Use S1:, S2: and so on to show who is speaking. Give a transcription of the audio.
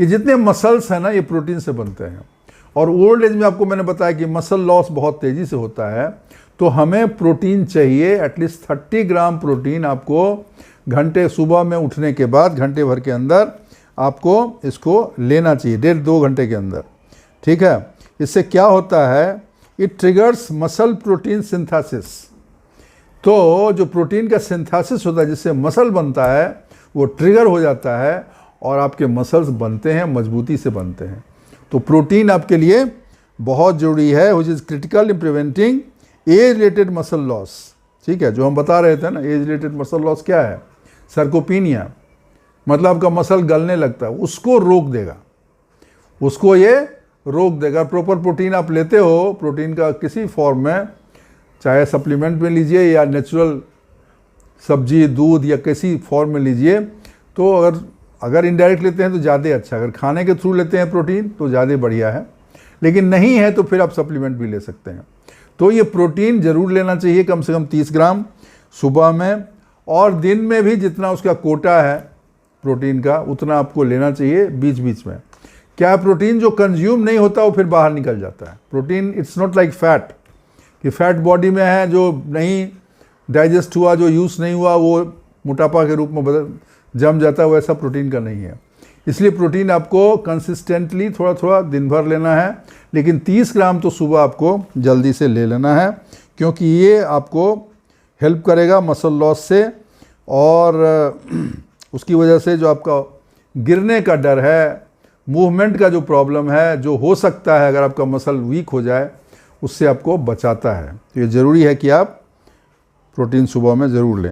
S1: ये जितने मसल्स हैं ना ये प्रोटीन से बनते हैं। और ओल्ड एज में आपको मैंने बताया कि मसल लॉस बहुत तेज़ी से होता है, तो हमें प्रोटीन चाहिए। एटलीस्ट 30 ग्राम प्रोटीन आपको घंटे, सुबह में उठने के बाद घंटे भर के अंदर आपको इसको लेना चाहिए, 1.5-2 घंटे के अंदर। ठीक है, इससे क्या होता है, it triggers muscle protein synthesis. तो जो प्रोटीन का सिंथेसिस होता है जिससे मसल बनता है वो ट्रिगर हो जाता है और आपके मसल्स बनते हैं, मजबूती से बनते हैं। तो प्रोटीन आपके लिए बहुत ज़रूरी है, which is critical in preventing age related muscle loss. ठीक है, जो हम बता रहे थे ना, एज रिलेटेड मसल लॉस क्या है, सर्कोपीनिया, मतलब आपका मसल गलने लगता है, उसको रोक देगा, उसको ये रोक देगा। प्रॉपर प्रोटीन आप लेते हो, प्रोटीन का किसी फॉर्म में, चाहे सप्लीमेंट में लीजिए या नेचुरल सब्जी, दूध या किसी फॉर्म में लीजिए, तो अगर इनडायरेक्ट लेते हैं तो ज़्यादा अच्छा, अगर खाने के थ्रू लेते हैं प्रोटीन तो ज़्यादा बढ़िया है, लेकिन नहीं है तो फिर आप सप्लीमेंट भी ले सकते हैं। तो ये प्रोटीन ज़रूर लेना चाहिए, कम से कम 30 ग्राम सुबह में, और दिन में भी जितना उसका कोटा है प्रोटीन का उतना आपको लेना चाहिए बीच बीच में। क्या प्रोटीन जो कंज्यूम नहीं होता वो फिर बाहर निकल जाता है। Protein it's not like fat, कि फैट बॉडी में है, जो नहीं डाइजेस्ट हुआ, जो यूज़ नहीं हुआ, वो मोटापा के रूप में जम जाता है, वैसा प्रोटीन का नहीं है। इसलिए प्रोटीन आपको कंसिस्टेंटली थोड़ा थोड़ा दिन भर लेना है, लेकिन 30 ग्राम तो सुबह आपको जल्दी से ले लेना है, क्योंकि ये आपको हेल्प करेगा मसल लॉस से। और उसकी वजह से जो आपका गिरने का डर है, मूवमेंट का जो प्रॉब्लम है, जो हो सकता है अगर आपका मसल वीक हो जाए, उससे आपको बचाता है। तो ये ज़रूरी है कि आप प्रोटीन सुबह में ज़रूर लें।